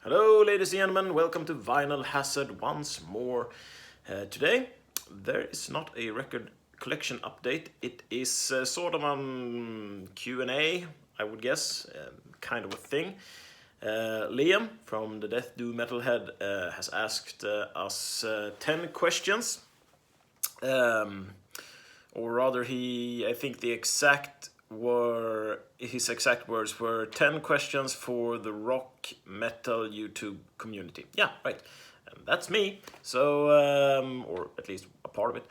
Hello, ladies and gentlemen, welcome to Vinyl Hazard once more. Today, there is not a record collection update, it is sort of a Q&A, I would guess, kind of a thing. Liam from the Death Doom Metalhead has asked us 10 questions. Or rather, I think his exact words were 10 questions for the rock metal YouTube community. Yeah, right. And that's me. So, or at least a part of it.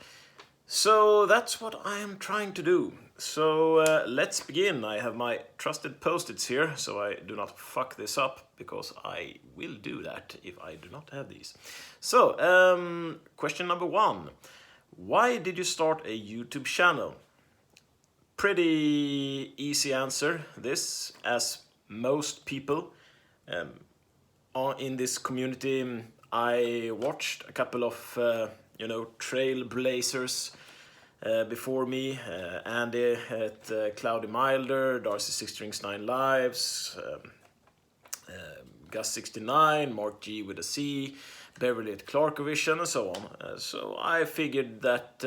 So that's what I am trying to do. So let's begin. I have my trusted post-its here, so I do not fuck this up, because I will do that if I do not have these. So, question number 1. Why did you start a YouTube channel? Pretty easy answer, this, as most people in this community. I watched a couple of, trailblazers before me. Andy at Cloudy Milder, Darcy 6 Strings 9 Lives, Gus 69, Mark G with a C, Beverly at Clarkovision, and so on. So I figured that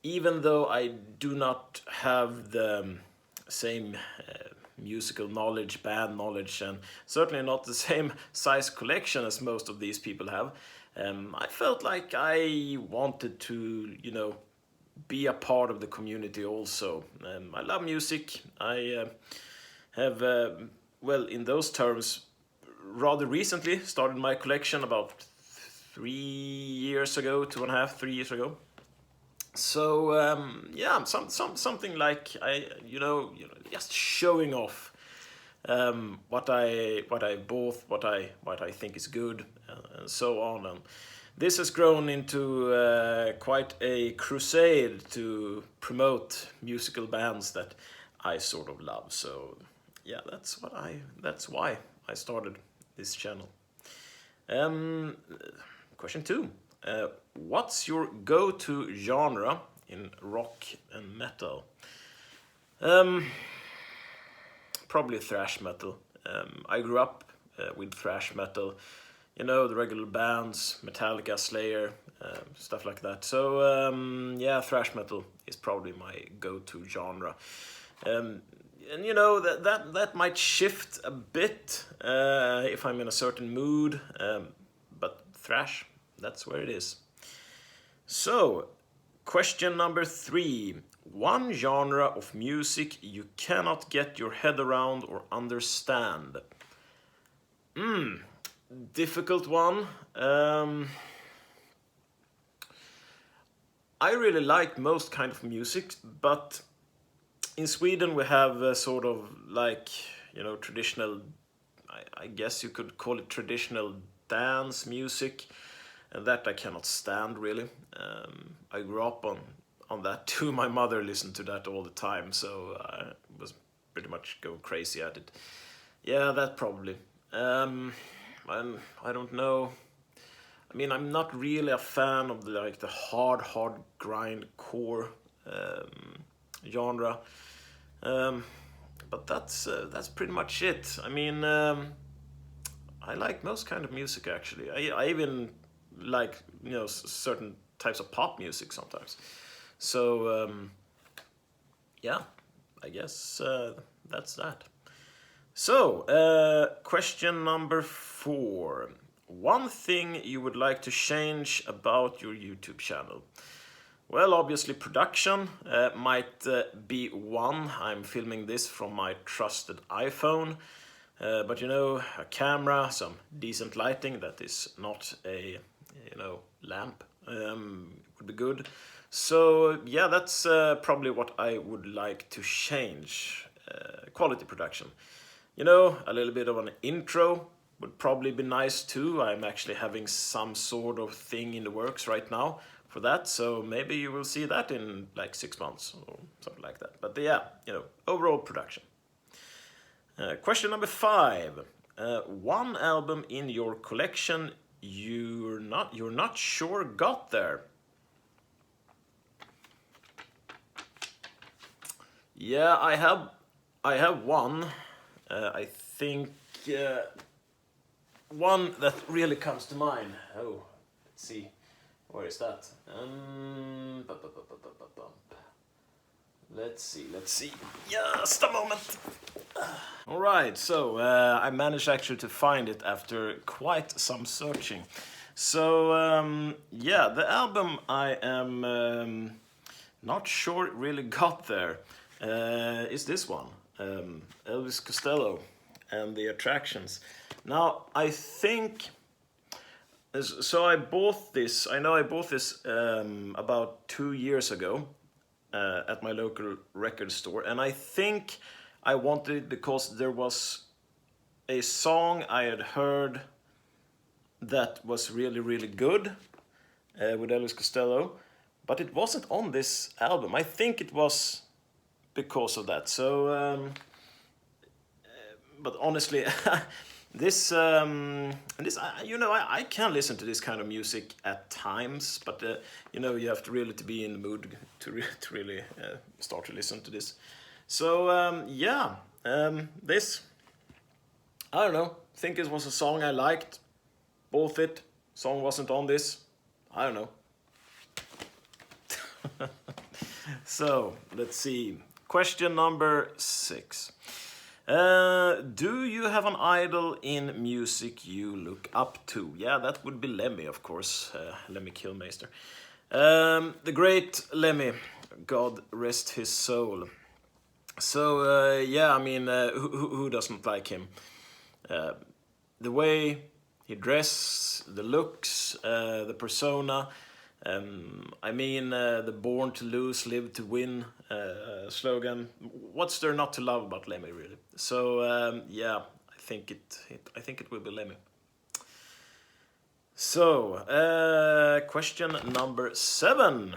even though I do not have the same musical knowledge, band knowledge, and certainly not the same size collection as most of these people have, I felt like I wanted to, be a part of the community also. I love music. I have, in those terms, rather recently started my collection about 3 years ago, 2.5, 3 years ago. So something like just showing off what I bought, what I think is good, and so on. And this has grown into quite a crusade to promote musical bands that I sort of love. So yeah, that's why I started this channel. Question 2. What's your go-to genre in rock and metal? Probably thrash metal. I grew up with thrash metal, the regular bands, Metallica, Slayer, stuff like that. So thrash metal is probably my go-to genre. And that might shift a bit if I'm in a certain mood, but thrash, that's where it is. So, question number 3. One genre of music you cannot get your head around or understand. Difficult one. I really like most kind of music, but in Sweden we have sort of like, traditional, I guess you could call it traditional dance music, and that I cannot stand really. I grew up on that too. My mother listened to that all the time, so I was pretty much going crazy at it. Yeah, that probably. I don't know. I mean, I'm not really a fan of the hard grind core genre. But that's pretty much it. I mean, I like most kind of music actually. I even like certain types of pop music sometimes. So yeah, I guess that's that. So question number 4. One thing you would like to change about your YouTube channel? Well, obviously production might be one. I'm filming this from my trusted iPhone. But a camera, some decent lighting that is not a lamp would be good. So yeah, that's probably what I would like to change. Quality production. A little bit of an intro would probably be nice too. I'm actually having some sort of thing in the works right now for that, so maybe you will see that in like 6 months or something like that. But yeah, overall production. Question number 5. One album in your collection you're not sure got there. Yeah, I have one. I think one that really comes to mind. Oh, let's see. Where is that? Let's see. Just a moment. All right, so I managed actually to find it after quite some searching. So yeah, the album I am not sure it really got there is this one, Elvis Costello and the Attractions. Now I think. So I bought this. I know I bought this about 2 years ago at my local record store, and I think I wanted it because there was a song I had heard that was really, really good with Elvis Costello, but it wasn't on this album. I think it was because of that. So, but honestly, this I can listen to this kind of music at times, but you have to really to be in the mood to really start to listen to this. So this, I don't know, think it was a song I liked, bought it, song wasn't on this, I don't know. So let's see, question number 6. Do you have an idol in music you look up to? Yeah, that would be Lemmy, of course. Lemmy Kilmister. The great Lemmy, God rest his soul. So, yeah, I mean, who doesn't like him? The way he dressed, the looks, the persona. I mean, the born to lose, live to win slogan. What's there not to love about Lemmy, really? So yeah, I think it will be Lemmy. So question number 7.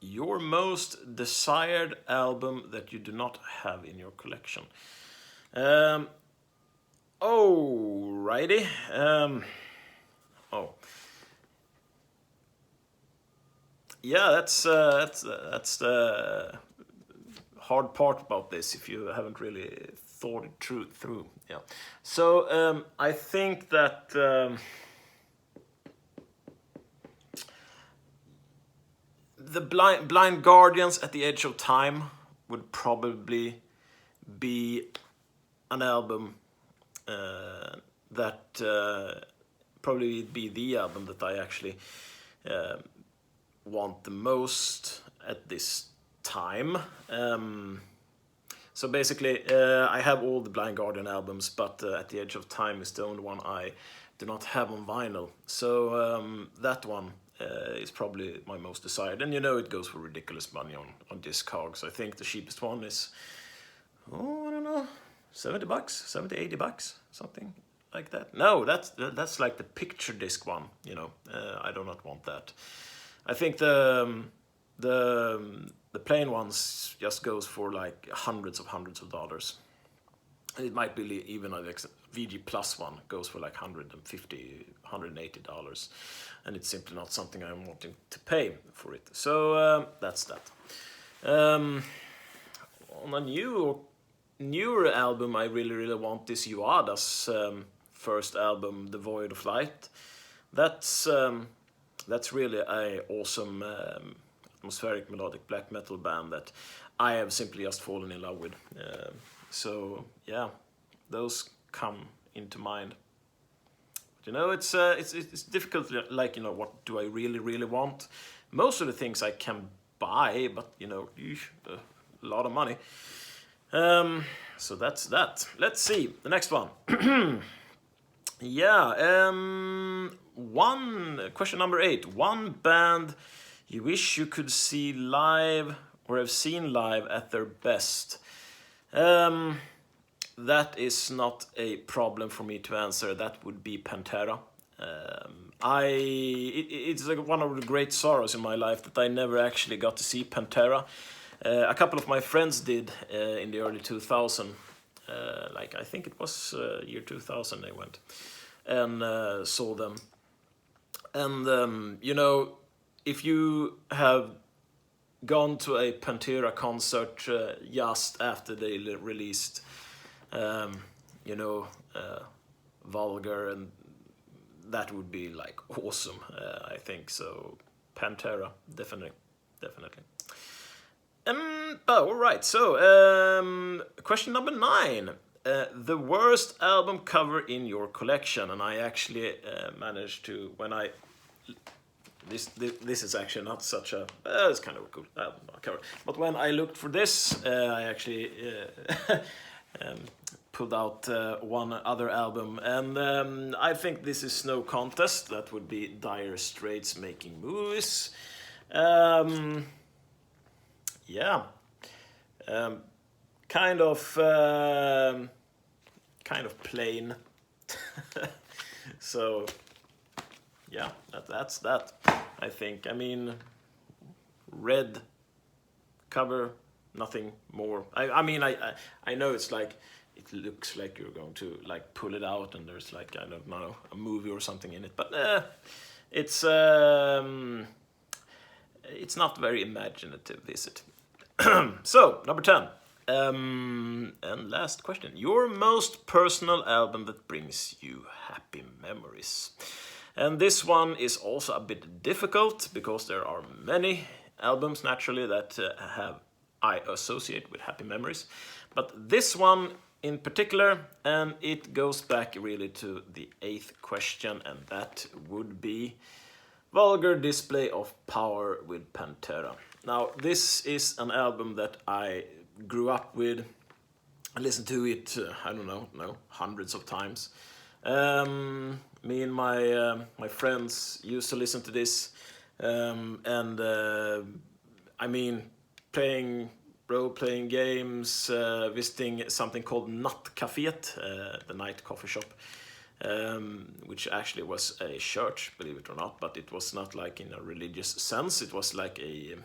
Your most desired album that you do not have in your collection. Alrighty. Yeah, that's the hard part about this if you haven't really thought it through. Yeah. So I think that the Blind Guardians at the Edge of Time would probably be an album that probably be the album that I actually want the most at this time. So basically, I have all the Blind Guardian albums, but At the Edge of Time is the only one I do not have on vinyl. So that one is probably my most desired. And it goes for ridiculous money on Discogs. I think the cheapest one is, I don't know, $70, 70, $80, something like that. No, that's like the picture disc one, I do not want that. I think the plain ones just goes for like hundreds of dollars. And it might be even a VG Plus one goes for like $150, $180. And it's simply not something I'm wanting to pay for it. So that's that. On a newer album, I really want this Uada's first album, The Void of Light. That's really a awesome atmospheric melodic black metal band that I have simply just fallen in love with. So yeah, those come into mind. But, it's difficult. Like what do I really want? Most of the things I can buy, but a lot of money. So that's that. Let's see the next one. Yeah. Question number 8. One band you wish you could see live or have seen live at their best. That is not a problem for me to answer. That would be Pantera. It's like one of the great sorrows in my life that I never actually got to see Pantera. A couple of my friends did in the early 2000s. I think it was year 2000 they went and saw them. And if you have gone to a Pantera concert Vulgar, and that would be like awesome. I think so. Pantera, definitely. All right. So, question number 9. The worst album cover in your collection, and I actually managed to this is actually not such a it's kind of a cool album cover, but when I looked for this, I actually pulled out one other album, and I think this is no contest. That would be Dire Straits Making Movies. Yeah. Kind of plain. So yeah, that's that. I think. I mean, red cover, nothing more. I mean, I know it's like, it looks like you're going to like pull it out and there's like, I don't know, a movie or something in it, but it's not very imaginative, is it? So, number 10. And last question. Your most personal album that brings you happy memories. And this one is also a bit difficult because there are many albums naturally that I associate with happy memories. But this one in particular, and it goes back really to the 8th question, and that would be Vulgar Display of Power with Pantera. Now, this is an album that I grew up with. I listened to it, I don't know, hundreds of times. Me and my friends used to listen to this, and I mean, playing role-playing games, visiting something called Nattcaféet, the night coffee shop, which actually was a church, believe it or not, but it was not like in a religious sense. It was like a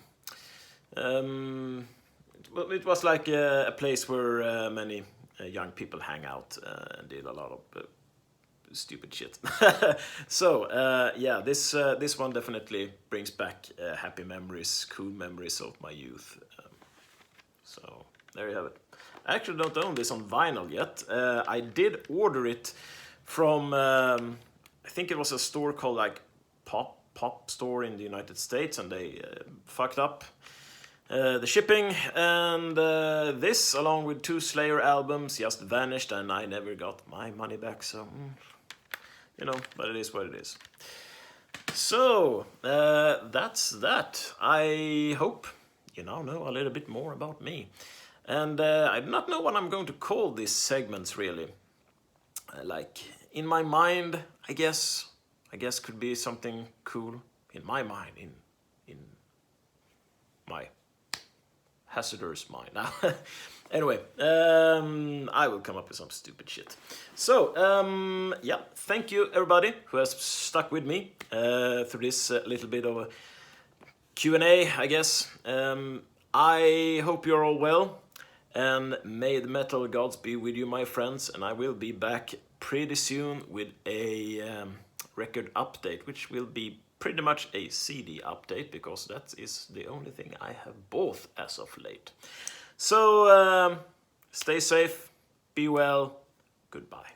it was like a place where many young people hang out and did a lot of stupid shit. So yeah, this one definitely brings back happy memories, cool memories of my youth. So there you have it. I actually don't own this on vinyl yet. I did order it from I think it was a store called like Pop Store in the United States, and they fucked up the shipping, and this, along with 2 Slayer albums, just vanished, and I never got my money back. So you know, but it is what it is. So that's that. I hope you now know a little bit more about me, and I do not know what I'm going to call these segments really. Like in my mind, I guess could be something cool in my mind, in my hazardous mind. Now, anyway, I will come up with some stupid shit. So, yeah, thank you everybody who has stuck with me through this little bit of a Q&A, I guess. I hope you're all well, and may the metal gods be with you, my friends, and I will be back pretty soon with a record update, which will be pretty much a CD update, because that is the only thing I have bought as of late. So, stay safe, be well, goodbye.